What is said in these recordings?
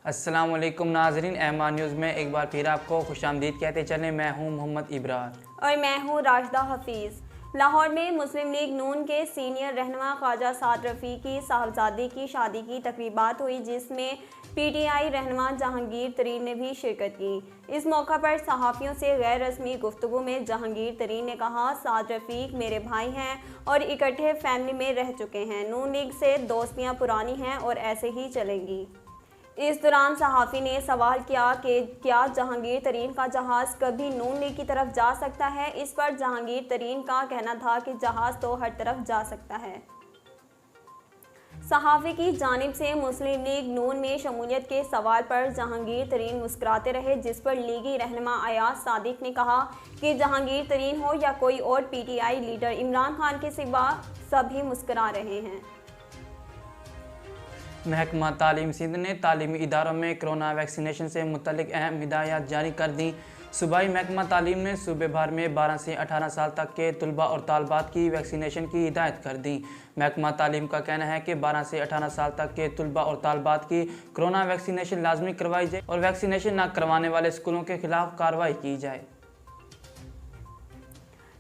अस्सलाम वालेकुम नाजरीन, एमान न्यूज़ में एक बार फिर आपको खुश आमदीद कहते चले। मैं हूं मोहम्मद इब्रार और मैं हूं राशिदा हफीज़। लाहौर में मुस्लिम लीग नून के सीनियर रहनुमा ख्वाजा साद रफ़ी की साहबजादी की शादी की तकरीबात हुई, जिसमें PTI रहनुमा जहांगीर तरीन ने भी शिरकत की। इस मौका पर सहाफ़ियों से गैर रस्मी गुफ्तगू में जहांगीर तरीन ने कहा, साद रफ़ीक मेरे भाई हैं और इकट्ठे फैमिली में रह चुके हैं। नून लीग से दोस्तियां पुरानी हैं और ऐसे ही चलेंगी। इस दौरान सहाफ़ी ने सवाल किया कि क्या जहांगीर तरीन का जहाज़ कभी नून लीग की तरफ जा सकता है। इस पर जहांगीर तरीन का कहना था कि जहाज़ तो हर तरफ जा सकता है। सहाफ़ी की जानिब से मुस्लिम लीग नून में शमूलियत के सवाल पर जहांगीर तरीन मुस्कुराते रहे, जिस पर लीगी रहनुमा अयाज सादिक ने कहा कि जहांगीर तरीन हो या कोई और PTI लीडर, इमरान खान के सिवा सभी मुस्कुरा रहे हैं। महकमा तालीम सिंध ने तालीमी इदारों में कोरोना वैक्सीनेशन से मुतल्लिक अहम हिदायत जारी कर दी। सूबाई महकमा तालीम ने सूबे भर में 12 से 18 साल तक के तलबा और तालबात की वैक्सीनेशन की हिदायत कर दी। महकमा तालीम का कहना है कि 12 से 18 साल तक के तलबा और तालबात की कोरोना वैक्सीनेशन लाजमी करवाई जाए और वैक्सीनेशन न करवाने वाले स्कूलों के खिलाफ कार्रवाई की जाए।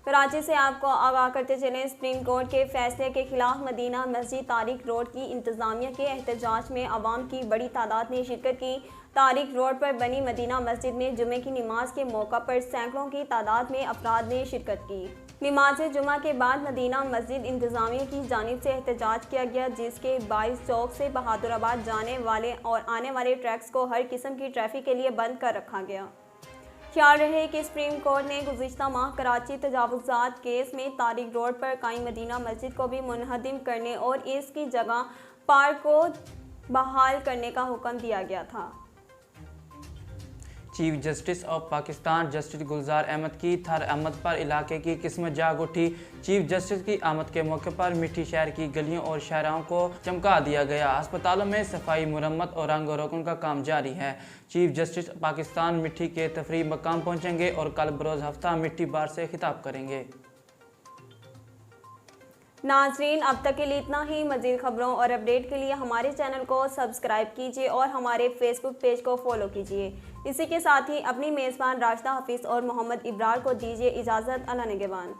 कराची से आपको आगाह करते चलें, सुप्रीम कोर्ट के फैसले के खिलाफ मदीना मस्जिद तारिक रोड की इंतजामिया के एहतजाज में आवाम की बड़ी तादाद ने शिरकत की। तारिक रोड पर बनी मदीना मस्जिद में जुमे की नमाज के मौका पर सैकड़ों की तादाद में अफराद ने शिरकत की। नमाज जुमा के बाद मदीना मस्जिद इंतजामिया की जानिब से एहतजाज किया गया, जिसके 22 चौक से बहादुराबाद जाने वाले और आने वाले ट्रैक्स को हर किस्म की ट्रैफिक के लिए बंद कर रखा गया। ख्याल रहे कि सुप्रीम कोर्ट ने गुज़िश्ता माह कराची तजावुज़ात केस में तारिक रोड पर कायम मदीना मस्जिद को भी मुनहदिम करने और इसकी जगह पार्क को बहाल करने का हुक्म दिया गया था। Chief justice of Pakistan justice Gulzar Ahmed की थर आमद पर इलाके की किस्मत जाग उठी। चीफ जस्टिस की आमद के मौके पर मिट्टी शहर की गलियों और शाहराहों को चमका दिया गया। अस्पतालों में सफाई, मुरम्मत और रंग रोगन का काम जारी है। चीफ जस्टिस पाकिस्तान मिट्टी के तफरीह मकाम पहुंचेंगे और कल बरोज़ हफ्ता मिट्टी बार से खिताब करेंगे। नाजरीन, अब तक के लिए इतना ही। मज़ीद खबरों और अपडेट के लिए हमारे चैनल को सब्सक्राइब कीजिए और हमारे फेसबुक पेज को फॉलो कीजिए। इसी के साथ ही अपनी मेज़बान राशिदा हफीज़ और मोहम्मद इब्रार को दीजिए इजाज़त। अल्लाह निगहबान।